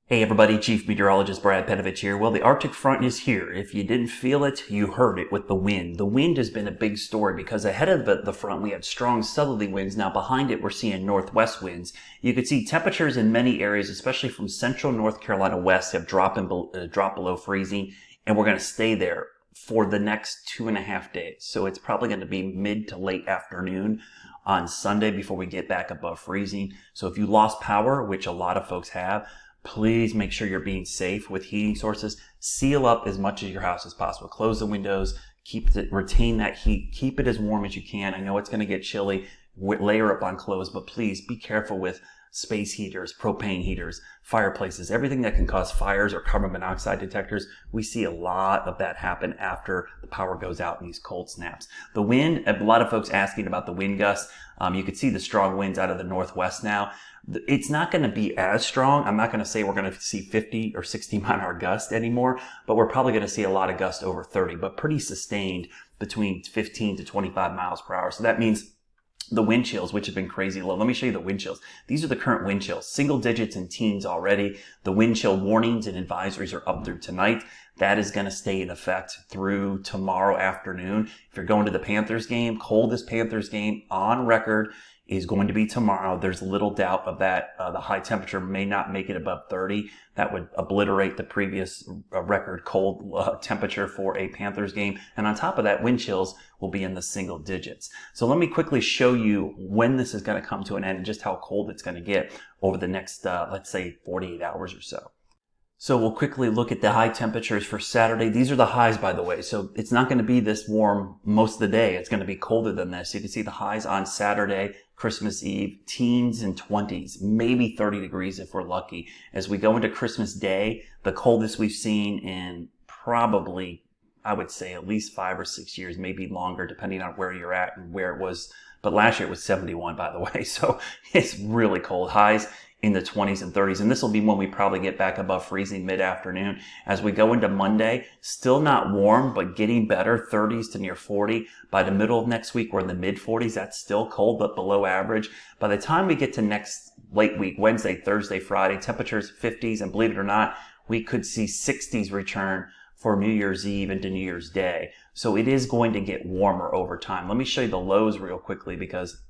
Hey everybody, Chief Meteorologist Brad Petovich here. Well, the Arctic front is here. If you didn't feel it, you heard it with the wind. The wind has been a big story because ahead of the front we had strong southerly winds. Now behind it we're seeing northwest winds. You can see temperatures in many areas, especially from central North Carolina west, have dropped below freezing, and we're going to stay there for the next 2.5 days. So it's probably going to be mid to late afternoon on Sunday before we get back above freezing. So if you lost power, which a lot of folks have, please make sure you're being safe with heating sources. Seal up as much of your house as possible. Close the windows, retain that heat, keep it as warm as you can. I know it's going to get chilly. Layer up on clothes, but please be careful with space heaters, propane heaters, fireplaces, everything that can cause fires or carbon monoxide detectors. We see a lot of that happen after the power goes out in these cold snaps. The wind, a lot of folks asking about the wind gusts. You can see the strong winds out of the northwest now. It's not going to be as strong. I'm not going to say we're going to see 50 or 60 mile an hour gusts anymore, but we're probably going to see a lot of gusts over 30, but pretty sustained between 15 to 25 miles per hour. So that means the wind chills, which have been crazy low. Let me show you the wind chills. These are the current wind chills, single digits and teens already. The wind chill warnings and advisories are up through tonight. That is going to stay in effect through tomorrow afternoon. If you're going to the Panthers game, coldest Panthers game on record is going to be tomorrow. There's little doubt of that. The high temperature may not make it above 30. That would obliterate the previous record cold temperature for a Panthers game. And on top of that, wind chills will be in the single digits. So let me quickly show you when this is going to come to an end and just how cold it's going to get over the next, let's say, 48 hours or so. So we'll quickly look at the high temperatures for Saturday. These are the highs, by the way. So it's not going to be this warm most of the day. It's going to be colder than this. You can see the highs on Saturday, Christmas Eve, teens and 20s, maybe 30 degrees if we're lucky. As we go into Christmas Day, the coldest we've seen in probably, I would say, at least 5 or 6 years, maybe longer, depending on where you're at and where it was. But last year it was 71, by the way. So it's really cold. Highs in the 20s and 30s. And this will be when we probably get back above freezing mid-afternoon. As we go into Monday, still not warm, but getting better, 30s to near 40. By the middle of next week, we're in the mid-40s. That's still cold, but below average. By the time we get to next late week, Wednesday, Thursday, Friday, temperatures 50s, and believe it or not, we could see 60s return for New Year's Eve into New Year's Day. So it is going to get warmer over time. Let me show you the lows real quickly because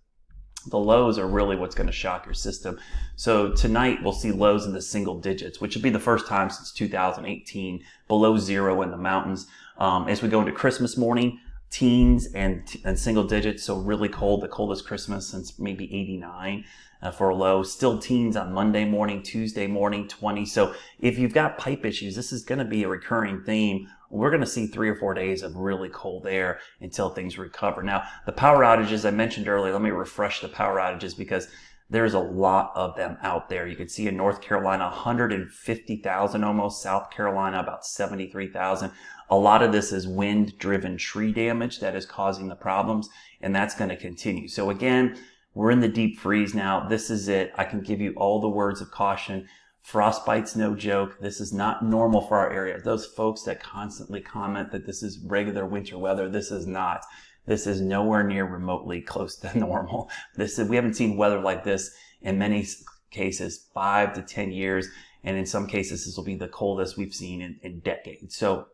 the lows are really what's going to shock your system. So tonight we'll see lows in the single digits, which would be the first time since 2018, below zero in the mountains. As we go into Christmas morning, teens and single digits, so really cold, the coldest Christmas since maybe 89 for a low. Still teens on Monday morning, Tuesday morning, 20. So if you've got pipe issues, this is going to be a recurring theme. We're going to see 3 or 4 days of really cold air until things recover. Now, the power outages I mentioned earlier, let me refresh the power outages because there's a lot of them out there. You can see in North Carolina, 150,000 almost. South Carolina, about 73,000. A lot of this is wind-driven tree damage that is causing the problems, and that's going to continue. So again, we're in the deep freeze now. This is it. I can give you all the words of caution. Frostbite's no joke. This is not normal for our area. Those folks that constantly comment that this is regular winter weather, this is not. This is nowhere near remotely close to normal. We haven't seen weather like this in many cases 5 to 10 years. And in some cases, this will be the coldest we've seen in decades. So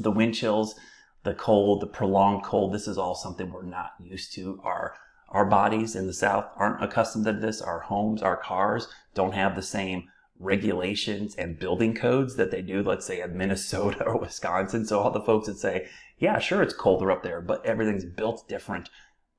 the wind chills, the cold, the prolonged cold, this is all something we're not used to. Our bodies in the South aren't accustomed to this. Our homes, our cars don't have the same regulations and building codes that they do, let's say, in Minnesota or Wisconsin. So all the folks that say, yeah, sure, it's colder up there, but everything's built different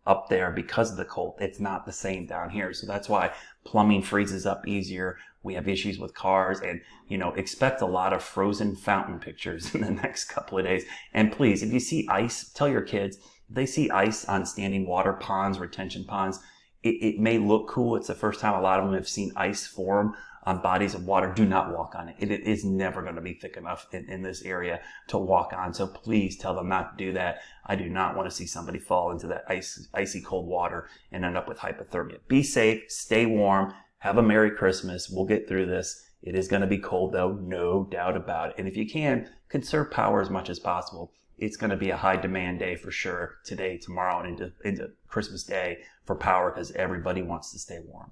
up there because of the cold. It's not the same down here. So that's why plumbing freezes up easier. We have issues with cars and, expect a lot of frozen fountain pictures in the next couple of days. And please, if you see ice, tell your kids, if they see ice on standing water ponds, retention ponds, it may look cool. It's the first time a lot of them have seen ice form on bodies of water. Do not walk on it. It is never going to be thick enough in this area to walk on. So please tell them not to do that. I do not want to see somebody fall into that icy cold water and end up with hypothermia. Be safe, stay warm, have a Merry Christmas. We'll get through this. It is going to be cold though, no doubt about it. And if you can, conserve power as much as possible. It's going to be a high demand day for sure today, tomorrow, and into Christmas Day for power because everybody wants to stay warm.